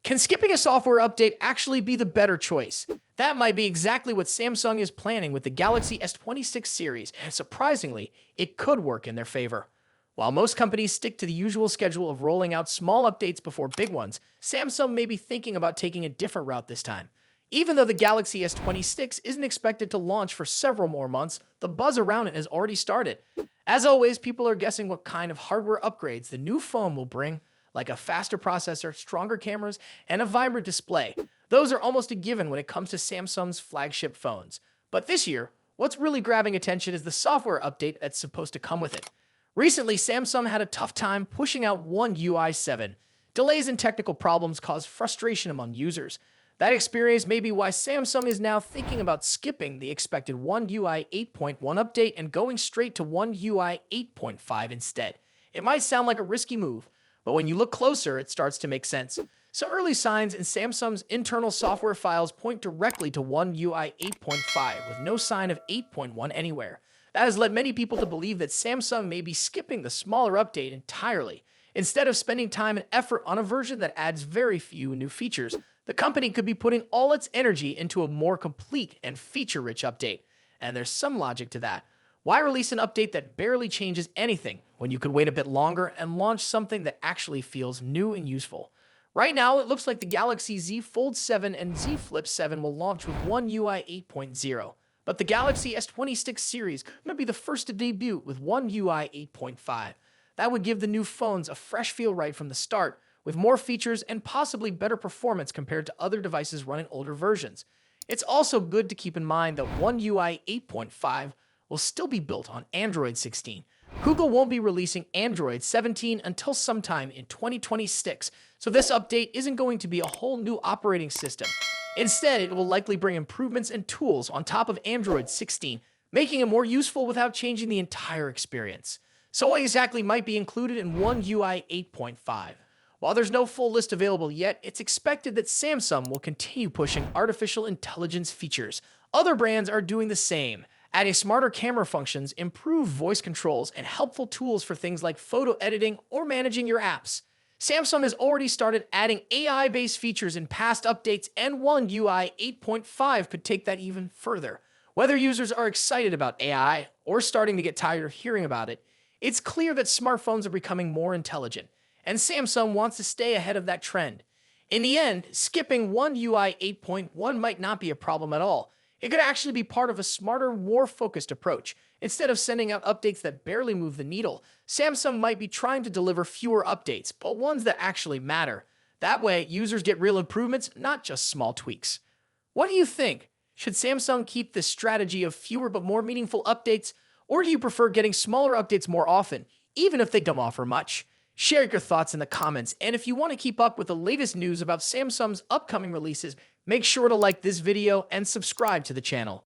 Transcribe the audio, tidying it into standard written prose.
Can skipping a software update actually be the better choice? That might be exactly what Samsung is planning with the Galaxy S26 series, and surprisingly, it could work in their favor. While most companies stick to the usual schedule of rolling out small updates before big ones, Samsung may be thinking about taking a different route this time. Even though the Galaxy S26 isn't expected to launch for several more months, the buzz around it has already started. As always, people are guessing what kind of hardware upgrades the new phone will bring, like a faster processor, stronger cameras, and a vibrant display. Those are almost a given when it comes to Samsung's flagship phones. But this year, what's really grabbing attention is the software update that's supposed to come with it. Recently, Samsung had a tough time pushing out One UI 7. Delays and technical problems caused frustration among users. That experience may be why Samsung is now thinking about skipping the expected One UI 8.1 update and going straight to One UI 8.5 instead. It might sound like a risky move, but when you look closer, it starts to make sense. So early signs in Samsung's internal software files point directly to One UI 8.5 with no sign of 8.1 anywhere. That has led many people to believe that Samsung may be skipping the smaller update entirely. Instead of spending time and effort on a version that adds very few new features, the company could be putting all its energy into a more complete and feature-rich update. And there's some logic to that. Why release an update that barely changes anything when you could wait a bit longer and launch something that actually feels new and useful? Right now, it looks like the Galaxy Z Fold 7 and Z Flip 7 will launch with One UI 8.0, but the Galaxy S26 series could be the first to debut with One UI 8.5. That would give the new phones a fresh feel right from the start, with more features and possibly better performance compared to other devices running older versions. It's also good to keep in mind that One UI 8.5 will still be built on Android 16. Google won't be releasing Android 17 until sometime in 2026, so this update isn't going to be a whole new operating system. Instead, it will likely bring improvements and tools on top of Android 16, making it more useful without changing the entire experience. So what exactly might be included in One UI 8.5? While there's no full list available yet, it's expected that Samsung will continue pushing artificial intelligence features. Other brands are doing the same, adding smarter camera functions, improved voice controls, and helpful tools for things like photo editing or managing your apps. Samsung has already started adding AI-based features in past updates, and One UI 8.5 could take that even further. Whether users are excited about AI or starting to get tired of hearing about it, it's clear that smartphones are becoming more intelligent, and Samsung wants to stay ahead of that trend. In the end, skipping One UI 8.1 might not be a problem at all. It could actually be part of a smarter, more focused approach. Instead of sending out updates that barely move the needle, Samsung might be trying to deliver fewer updates, but ones that actually matter. That way, users get real improvements, not just small tweaks. What do you think? Should Samsung keep this strategy of fewer but more meaningful updates, or do you prefer getting smaller updates more often, even if they don't offer much? Share your thoughts in the comments, and if you want to keep up with the latest news about Samsung's upcoming releases, make sure to like this video and subscribe to the channel.